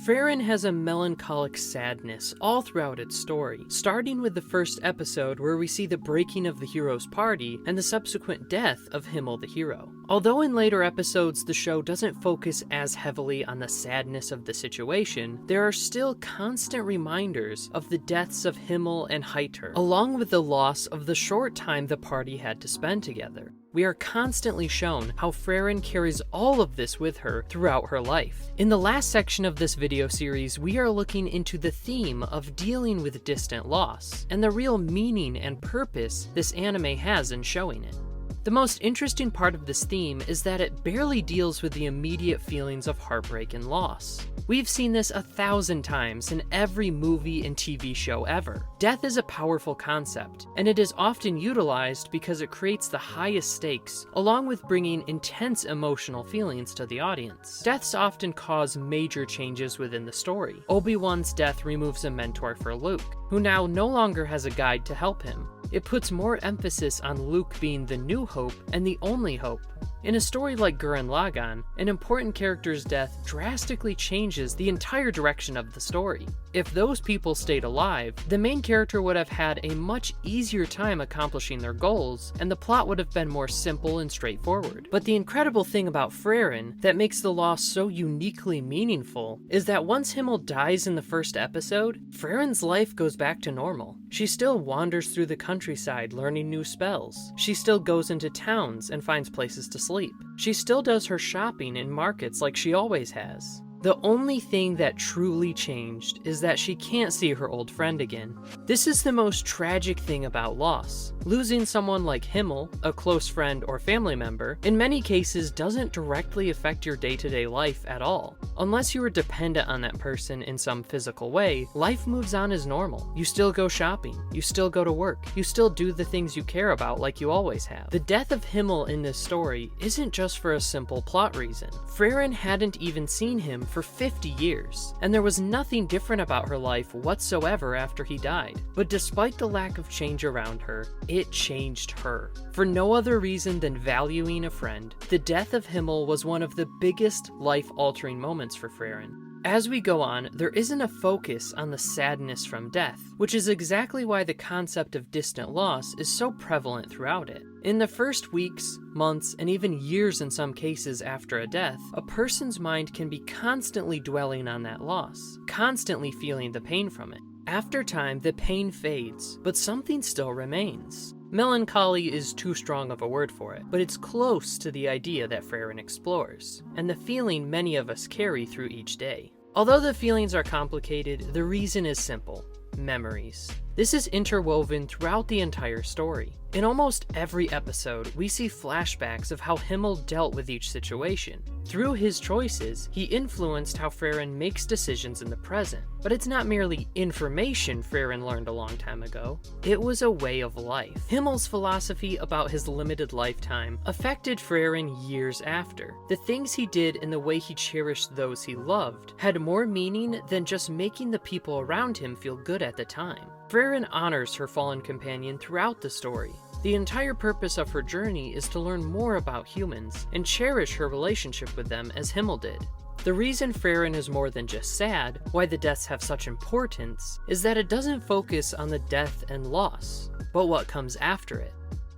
Frieren has a melancholic sadness all throughout its story, starting with the first episode where we see the breaking of the hero's party and the subsequent death of Himmel the hero. Although in later episodes the show doesn't focus as heavily on the sadness of the situation, there are still constant reminders of the deaths of Himmel and Heiter, along with the loss of the short time the party had to spend together. We are constantly shown how Frieren carries all of this with her throughout her life. In the last section of this video series, we are looking into the theme of dealing with distant loss, and the real meaning and purpose this anime has in showing it. The most interesting part of this theme is that it barely deals with the immediate feelings of heartbreak and loss. We've seen this 1,000 times in every movie and TV show ever. Death is a powerful concept, and it is often utilized because it creates the highest stakes, along with bringing intense emotional feelings to the audience. Deaths often cause major changes within the story. Obi-Wan's death removes a mentor for Luke, who now no longer has a guide to help him. It puts more emphasis on Luke being the new hope and the only hope. In a story like Gurren Lagann, an important character's death drastically changes the entire direction of the story. If those people stayed alive, the main character would have had a much easier time accomplishing their goals, and the plot would have been more simple and straightforward. But the incredible thing about Frieren that makes the loss so uniquely meaningful is that once Himmel dies in the first episode, Frieren's life goes back to normal. She still wanders through the countryside learning new spells. She still goes into towns and finds places to sleep. She still does her shopping in markets like she always has. The only thing that truly changed is that she can't see her old friend again. This is the most tragic thing about loss. Losing someone like Himmel, a close friend or family member, in many cases doesn't directly affect your day-to-day life at all. Unless you are dependent on that person in some physical way, life moves on as normal. You still go shopping, you still go to work, you still do the things you care about like you always have. The death of Himmel in this story isn't just for a simple plot reason. Frieren hadn't even seen him for 50 years, and there was nothing different about her life whatsoever after he died. But despite the lack of change around her, it changed her. For no other reason than valuing a friend, the death of Himmel was one of the biggest life-altering moments for Frieren. As we go on, there isn't a focus on the sadness from death, which is exactly why the concept of distant loss is so prevalent throughout it. In the first weeks, months, and even years in some cases after a death, a person's mind can be constantly dwelling on that loss, constantly feeling the pain from it. After time, the pain fades, but something still remains. Melancholy is too strong of a word for it, but it's close to the idea that Frieren explores, and the feeling many of us carry through each day. Although the feelings are complicated, the reason is simple: memories. This is interwoven throughout the entire story. In almost every episode, we see flashbacks of how Himmel dealt with each situation. Through his choices, he influenced how Frieren makes decisions in the present. But it's not merely information Frieren learned a long time ago. It was a way of life. Himmel's philosophy about his limited lifetime affected Frieren years after. The things he did and the way he cherished those he loved had more meaning than just making the people around him feel good at the time. Frieren honors her fallen companion throughout the story. The entire purpose of her journey is to learn more about humans and cherish her relationship with them as Himmel did. The reason Frieren is more than just sad, why the deaths have such importance, is that it doesn't focus on the death and loss, but what comes after it.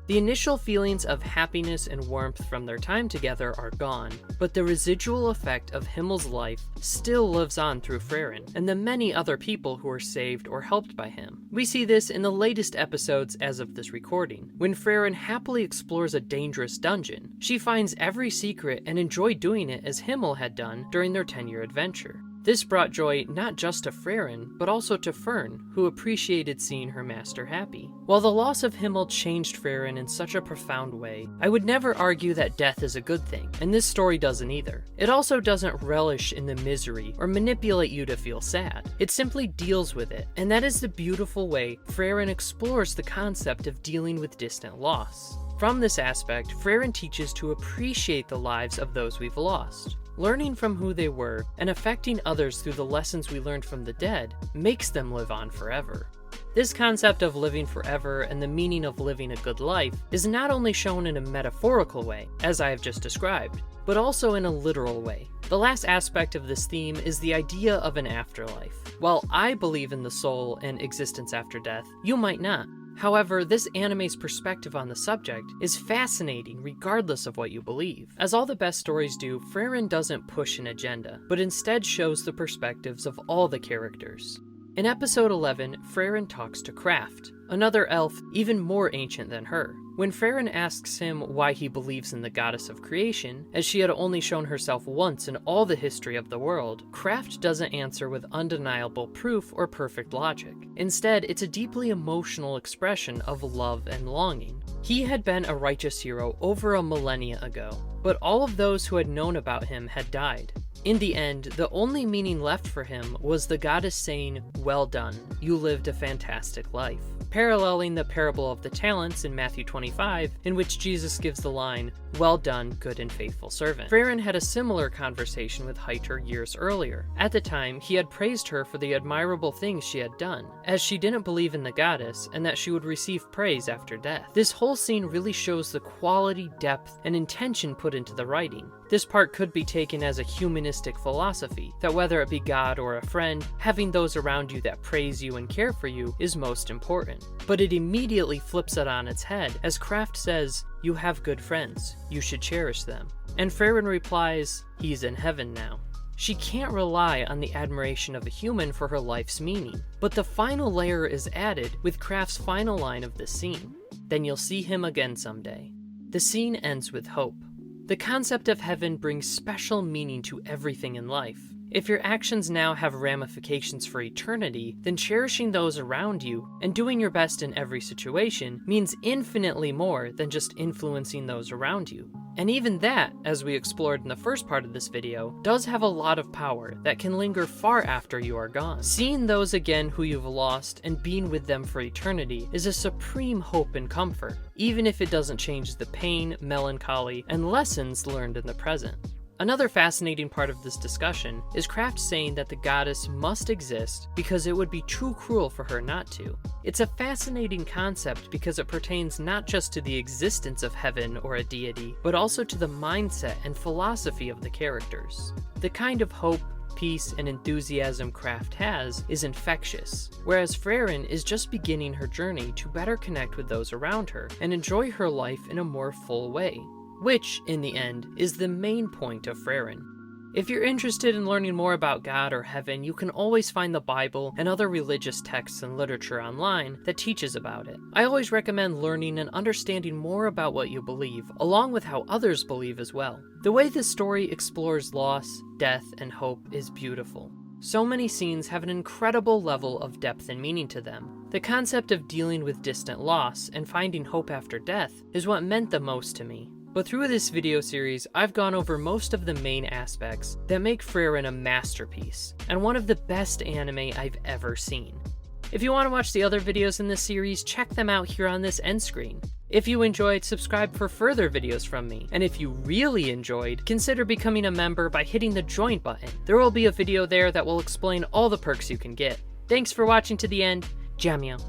The initial feelings of happiness and warmth from their time together are gone, but the residual effect of Himmel's life still lives on through Frieren and the many other people who are saved or helped by him. We see this in the latest episodes as of this recording, when Frieren happily explores a dangerous dungeon. She finds every secret and enjoyed doing it as Himmel had done during their 10-year adventure. This brought joy not just to Frieren, but also to Fern, who appreciated seeing her master happy. While the loss of Himmel changed Frieren in such a profound way, I would never argue that death is a good thing, and this story doesn't either. It also doesn't relish in the misery or manipulate you to feel sad. It simply deals with it, and that is the beautiful way Frieren explores the concept of dealing with distant loss. From this aspect, Frieren teaches to appreciate the lives of those we've lost. Learning from who they were and affecting others through the lessons we learned from the dead makes them live on forever. This concept of living forever and the meaning of living a good life is not only shown in a metaphorical way, as I have just described, but also in a literal way. The last aspect of this theme is the idea of an afterlife. While I believe in the soul and existence after death, you might not. However, this anime's perspective on the subject is fascinating regardless of what you believe. As all the best stories do, Frieren doesn't push an agenda, but instead shows the perspectives of all the characters. In episode 11, Frieren talks to Kraft, another elf even more ancient than her. When Frieren asks him why he believes in the goddess of creation, as she had only shown herself once in all the history of the world, Kraft doesn't answer with undeniable proof or perfect logic. Instead, it's a deeply emotional expression of love and longing. He had been a righteous hero over a millennia ago, but all of those who had known about him had died. In the end, the only meaning left for him was the goddess saying, "Well done, you lived a fantastic life," paralleling the parable of the talents in Matthew 25, in which Jesus gives the line, "Well done, good and faithful servant." Frieren had a similar conversation with Heiter years earlier. At the time, he had praised her for the admirable things she had done, as she didn't believe in the goddess and that she would receive praise after death. This whole scene really shows the quality, depth, and intention put into the writing. This part could be taken as a humanistic philosophy, that whether it be God or a friend, having those around you that praise you and care for you is most important. But it immediately flips it on its head, as Kraft says, "You have good friends, you should cherish them." And Frieren replies, "He's in heaven now." She can't rely on the admiration of a human for her life's meaning. But the final layer is added with Kraft's final line of the scene, "Then you'll see him again someday." The scene ends with hope. The concept of heaven brings special meaning to everything in life. If your actions now have ramifications for eternity, then cherishing those around you and doing your best in every situation means infinitely more than just influencing those around you. And even that, as we explored in the first part of this video, does have a lot of power that can linger far after you are gone. Seeing those again who you've lost and being with them for eternity is a supreme hope and comfort, even if it doesn't change the pain, melancholy, and lessons learned in the present. Another fascinating part of this discussion is Kraft saying that the goddess must exist because it would be too cruel for her not to. It's a fascinating concept because it pertains not just to the existence of heaven or a deity, but also to the mindset and philosophy of the characters. The kind of hope, peace, and enthusiasm Kraft has is infectious, whereas Frieren is just beginning her journey to better connect with those around her and enjoy her life in a more full way. Which, in the end, is the main point of Frieren. If you're interested in learning more about God or heaven, you can always find the Bible and other religious texts and literature online that teaches about it. I always recommend learning and understanding more about what you believe, along with how others believe as well. The way this story explores loss, death, and hope is beautiful. So many scenes have an incredible level of depth and meaning to them. The concept of dealing with distant loss and finding hope after death is what meant the most to me. But through this video series, I've gone over most of the main aspects that make Frieren a masterpiece, and one of the best anime I've ever seen. If you want to watch the other videos in this series, check them out here on this end screen. If you enjoyed, subscribe for further videos from me, and if you really enjoyed, consider becoming a member by hitting the join button. There will be a video there that will explain all the perks you can get. Thanks for watching to the end. Jamyo.